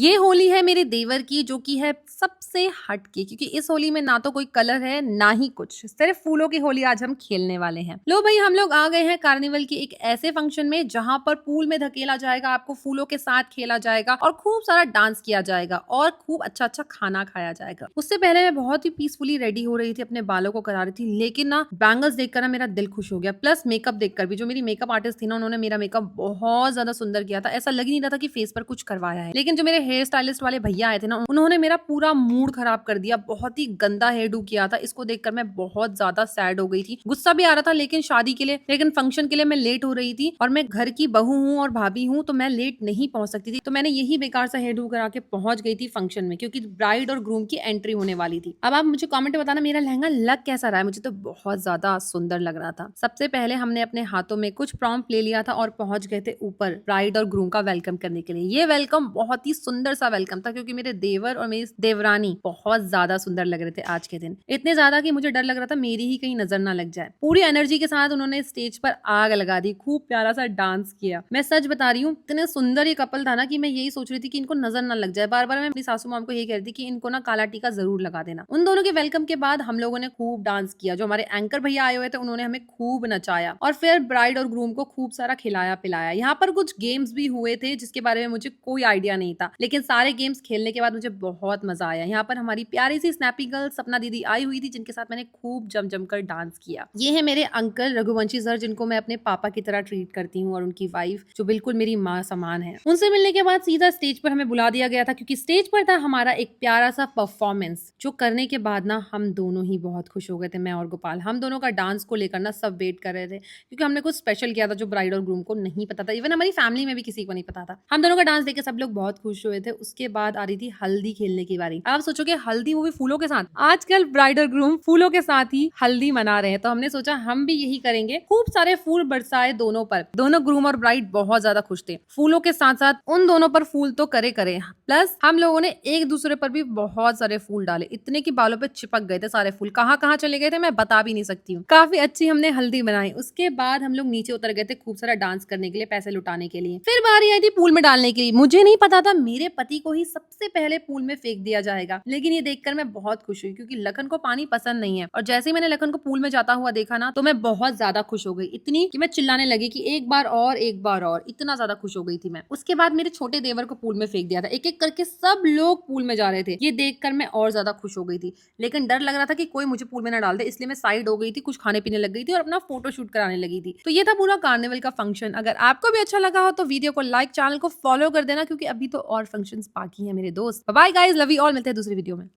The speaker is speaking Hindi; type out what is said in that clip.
ये होली है मेरे देवर की जो कि है सबसे हटके, क्योंकि इस होली में ना तो कोई कलर है ना ही कुछ, सिर्फ फूलों की होली आज हम खेलने वाले हैं। लो भाई, हम लोग आ गए हैं कार्निवल की एक ऐसे फंक्शन में जहां पर पूल में धकेला जाएगा, आपको फूलों के साथ खेला जाएगा और खूब सारा डांस किया जाएगा और खूब अच्छा अच्छा खाना खाया जाएगा। उससे पहले मैं बहुत ही पीसफुली रेडी हो रही थी, अपने बालों को करा रही थी, लेकिन ना बैंगल्स देखकर ना मेरा दिल खुश हो गया, प्लस मेकअप देखकर भी। जो मेरी मेकअप आर्टिस्ट थी ना, उन्होंने मेरा मेकअप बहुत ज्यादा सुंदर किया था। ऐसा लग ही नहीं रहा था कि फेस पर कुछ करवाया है। लेकिन जो मेरे हेयर स्टाइलिस्ट वाले भैया आए थे ना, उन्होंने मेरा पूरा मूड खराब कर दिया। बहुत ही गंदा हेयर डू किया था। इसको देखकर मैं बहुत ज्यादा सैड हो गई थी, गुस्सा भी आ रहा था, लेकिन शादी के लिए, लेकिन फंक्शन के लिए मैं लेट हो रही थी और मैं घर की बहू हूँ और भाभी हूँ, तो मैं लेट नहीं पहुंच सकती थी। तो मैंने यही बेकार सा हेयर डू करा के पहुंच गई थी फंक्शन में, क्योंकि ब्राइड और ग्रूम की एंट्री होने वाली थी। अब आप मुझे कमेंट में बताना मेरा लहंगा लग कैसा रहा है। मुझे तो बहुत ज्यादा सुंदर लग रहा था। सबसे पहले हमने अपने हाथों में कुछ प्रॉम्प्ट ले लिया था और पहुंच गए थे ऊपर ब्राइड और ग्रूम का वेलकम करने के लिए। ये वेलकम बहुत ही सुंदर सा वेलकम था, क्योंकि मेरे देवर और मेरी देवरानी बहुत ज्यादा सुंदर लग रहे थे आज के दिन। इतने ज्यादा कि मुझे डर लग रहा था मेरी ही कहीं नजर ना लग जाए। पूरी एनर्जी के साथ उन्होंने स्टेज पर आग लगा दी, खूब प्यारा सा डांस किया। मैं सच बता रही हूँ, इतने सुंदर ये कपल था ना कि मैं यही सोच रही थी कि इनको नजर ना लग जाए। बार बार मैं अपनी सासू माम को यही कह रही थी कि इनको ना काला टीका जरूर लगा देना। उन दोनों के वेलकम के बाद हम लोगों ने खूब डांस किया। जो हमारे एंकर भैया आए हुए थे, उन्होंने हमें खूब नचाया और फिर ब्राइड और ग्रूम को खूब सारा खिलाया पिलाया। यहाँ पर कुछ गेम्स भी हुए थे जिसके बारे में मुझे कोई आइडिया नहीं था, लेकिन सारे गेम्स खेलने के बाद मुझे बहुत मजा आया। यहाँ पर हमारी प्यारी सी स्नैपी गर्ल सपना दीदी आई हुई थी, जिनके साथ मैंने खूब जम कर डांस किया। ये है मेरे अंकल रघुवंशी सर, जिनको मैं अपने पापा की तरह ट्रीट करती हूँ, और उनकी वाइफ जो बिल्कुल मेरी माँ समान है। उनसे मिलने के बाद सीधा स्टेज पर हमें बुला दिया गया था, क्योंकि स्टेज पर था हमारा एक प्यारा सा परफॉर्मेंस, जो करने के बाद ना हम दोनों ही बहुत खुश हो गए थे। मैं और गोपाल, हम दोनों का डांस को लेकर ना सब वेट कर रहे थे, क्योंकि हमने कुछ स्पेशल किया था जो ब्राइड और ग्रूम को नहीं पता था। इवन हमारी फैमिली में भी किसी को नहीं पता था। हम दोनों का डांस देख के सब लोग बहुत खुश हुए थे। उसके बाद आ रही थी हल्दी खेलने की बारी। आप सोचोगे हल्दी, वो भी फूलों के साथ। आजकल ब्राइड और ग्रूम फूलों के साथ ही हल्दी मना रहे हैं, तो हमने सोचा हम भी यही करेंगे। खूब सारे फूल बरसाए दोनों पर। दोनों ग्रूम और ब्राइड बहुत ज्यादा खुश थे। फूलों के साथ साथ उन दोनों पर फूल तो करे करे, प्लस हम लोगों ने एक दूसरे पर भी बहुत सारे फूल डाले, इतने की बालों पे चिपक गए थे सारे फूल। कहाँ कहाँ चले गए थे मैं बता भी नहीं सकती हूँ। काफी अच्छी हमने हल्दी बनाई। उसके बाद हम लोग नीचे उतर गए थे खूब सारा डांस करने के लिए, पैसे लुटाने के लिए। फिर बारी आई थी पूल में डालने के लिए। मुझे नहीं पता था मेरे पति को ही सबसे पहले पूल में फेंक दिया जाएगा, लेकिन ये देखकर मैं बहुत खुश हुई, क्योंकि लखन को पानी पसंद नहीं है। और जैसे ही मैंने लखन को पूल में जाता हुआ देखा ना, तो मैं बहुत ज्यादा खुश हो गई, इतनी कि मैं चिल्लाने लगी कि एक बार और, एक बार और। इतना ज्यादा खुश हो गई थी मैं। उसके बाद मेरे छोटे देवर को पूल में फेंक दिया था। एक एक करके सब लोग पूल में जा रहे थे। ये देखकर मैं और ज्यादा खुश हो गई थी, लेकिन डर लग रहा था कि कोई मुझे पूल में ना डाल दे, इसलिए मैं साइड हो गई थी, कुछ खाने पीने लग गई थी और अपना फोटो शूट कराने लगी थी। तो ये था पूरा कार्निवल का फंक्शन। अगर आपको भी अच्छा लगा हो तो वीडियो को लाइक, चैनल को फॉलो कर देना, क्योंकि अभी तो और फंक्शंस बाकी हैं मेरे दोस्त। Bye guys, love you all. मिलते हैं दूसरी वीडियो में।